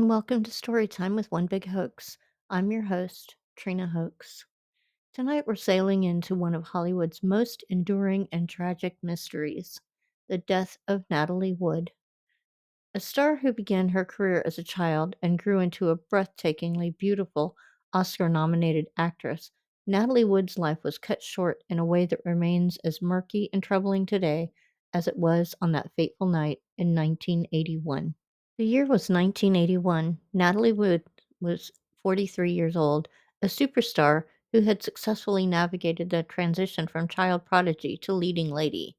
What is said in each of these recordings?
and welcome to Storytime with One Big Hoax. I'm your host, Trina Hoax. Tonight we're sailing into one of Hollywood's most enduring and tragic mysteries, the death of Natalie Wood. A star who began her career as a child and grew into a breathtakingly beautiful Oscar nominated actress, Natalie Wood's life was cut short in a way that remains as murky and troubling today as it was on that fateful night in 1981. The year was 1981. Natalie Wood was 43 years old, a superstar who had successfully navigated the transition from child prodigy to leading lady.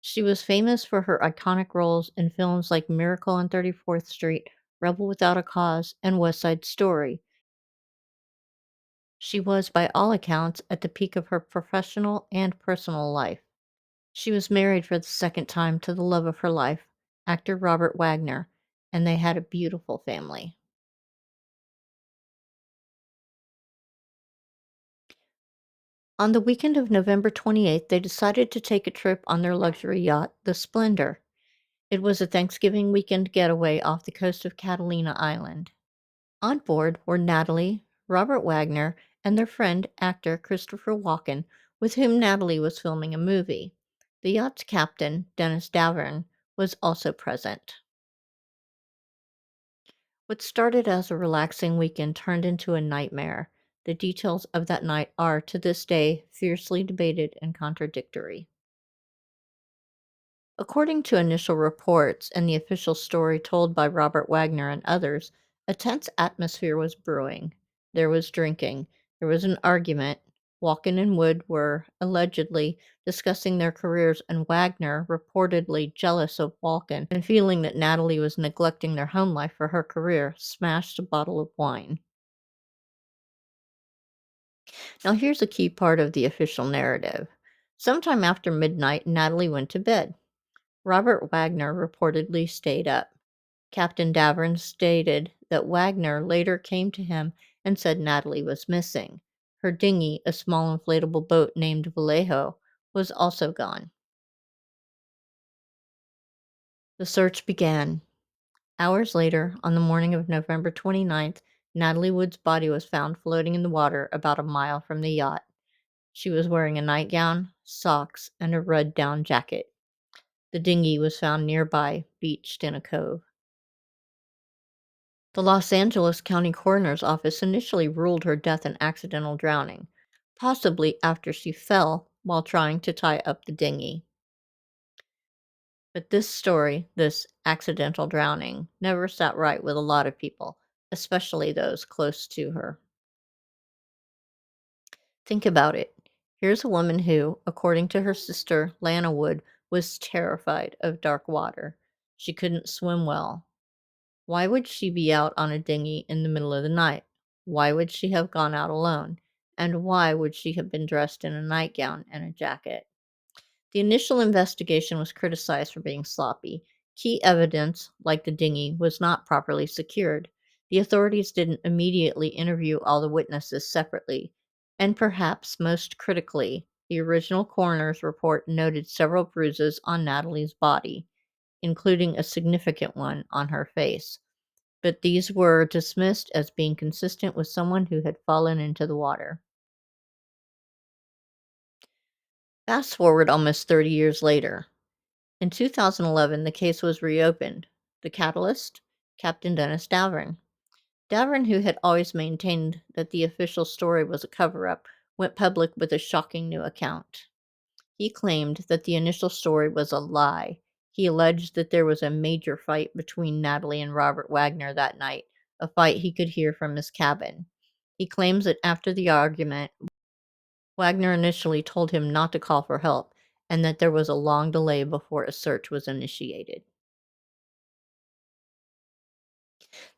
She was famous for her iconic roles in films like Miracle on 34th Street, Rebel Without a Cause, and West Side Story. She was, by all accounts, at the peak of her professional and personal life. She was married for the second time to the love of her life, actor Robert Wagner, and they had a beautiful family. On the weekend of November 28th, they decided to take a trip on their luxury yacht, the Splendor. It was a Thanksgiving weekend getaway off the coast of Catalina Island. On board were Natalie, Robert Wagner, and their friend, actor Christopher Walken, with whom Natalie was filming a movie. The yacht's captain, Dennis Davern, was also present. What started as a relaxing weekend turned into a nightmare. The details of that night are, to this day, fiercely debated and contradictory. According to initial reports and the official story told by Robert Wagner and others, a tense atmosphere was brewing. There was drinking. There was an argument. Walken and Wood were allegedly discussing their careers, and Wagner, reportedly jealous of Walken and feeling that Natalie was neglecting their home life for her career, smashed a bottle of wine. Now, here's a key part of the official narrative. Sometime after midnight, Natalie went to bed. Robert Wagner reportedly stayed up. Captain Davern stated that Wagner later came to him and said Natalie was missing. Her dinghy, a small inflatable boat named Vallejo, was also gone. The search began. Hours later, on the morning of November 29th, Natalie Wood's body was found floating in the water about a mile from the yacht. She was wearing a nightgown, socks, and a red down jacket. The dinghy was found nearby, beached in a cove. The Los Angeles County Coroner's Office initially ruled her death an accidental drowning, possibly after she fell while trying to tie up the dinghy. But this story, this accidental drowning, never sat right with a lot of people, especially those close to her. Think about it. Here's a woman who, according to her sister, Lana Wood, was terrified of dark water. She couldn't swim well. Why would she be out on a dinghy in the middle of the night? Why would she have gone out alone? And why would she have been dressed in a nightgown and a jacket? The initial investigation was criticized for being sloppy. Key evidence, like the dinghy, was not properly secured. The authorities didn't immediately interview all the witnesses separately. And perhaps most critically, the original coroner's report noted several bruises on Natalie's body, including a significant one on her face, but these were dismissed as being consistent with someone who had fallen into the water. Fast forward almost 30 years later. In 2011, the case was reopened. The catalyst? Captain Dennis Davern. Davern, who had always maintained that the official story was a cover up, went public with a shocking new account. He claimed that the initial story was a lie. He alleged that there was a major fight between Natalie and Robert Wagner that night, a fight he could hear from his cabin. He claims that after the argument, Wagner initially told him not to call for help and that there was a long delay before a search was initiated.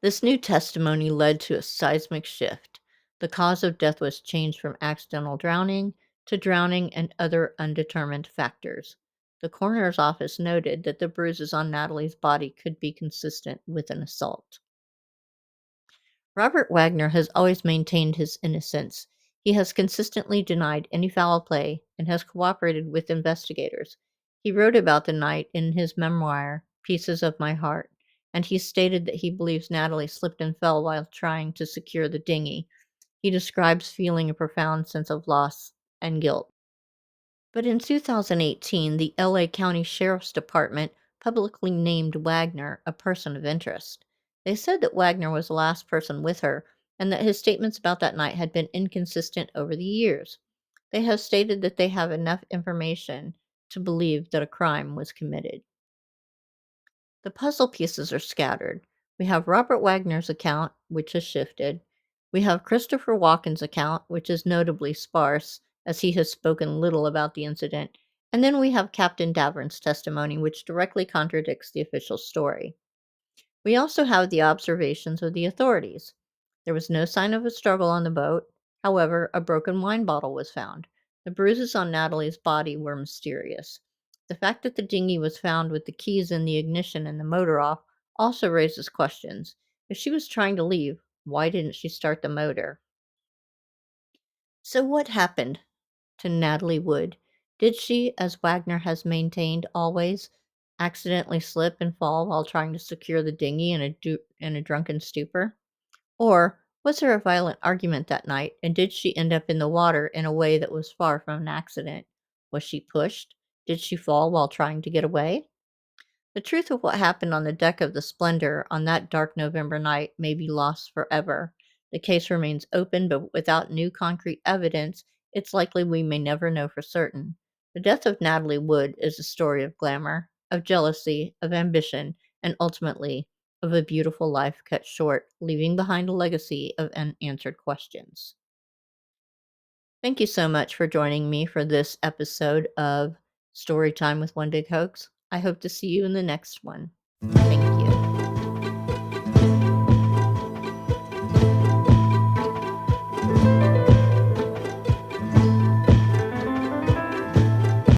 This new testimony led to a seismic shift. The cause of death was changed from accidental drowning to drowning and other undetermined factors. The coroner's office noted that the bruises on Natalie's body could be consistent with an assault. Robert Wagner has always maintained his innocence. He has consistently denied any foul play and has cooperated with investigators. He wrote about the night in his memoir, Pieces of My Heart. and he stated that he believes Natalie slipped and fell while trying to secure the dinghy. He describes feeling a profound sense of loss and guilt. But in 2018, the LA County Sheriff's Department publicly named Wagner a person of interest. They said that Wagner was the last person with her and that his statements about that night had been inconsistent over the years. They have stated that they have enough information to believe that a crime was committed. The puzzle pieces are scattered. We have Robert Wagner's account, which has shifted. We have Christopher Walken's account, which is notably sparse, as he has spoken little about the incident. And then we have Captain Davern's testimony, which directly contradicts the official story. We also have the observations of the authorities. There was no sign of a struggle on the boat. However, a broken wine bottle was found. The bruises on Natalie's body were mysterious. The fact that the dinghy was found with the keys in the ignition and the motor off also raises questions. If she was trying to leave, why didn't she start the motor? So, what happened to Natalie Wood? Did she, as Wagner has maintained always, accidentally slip and fall while trying to secure the dinghy in a drunken stupor? Or was there a violent argument that night, and did she end up in the water in a way that was far from an accident? Was she pushed? Did she fall while trying to get away? The truth of what happened on the deck of the Splendor on that dark November night may be lost forever. The case remains open, but without new concrete evidence, it's likely we may never know for certain. The death of Natalie Wood is a story of glamour, of jealousy, of ambition, and ultimately of a beautiful life cut short, leaving behind a legacy of unanswered questions. Thank you so much for joining me for this episode of Storytime with One Big Hoax. I hope to see you in the next one. Thank you.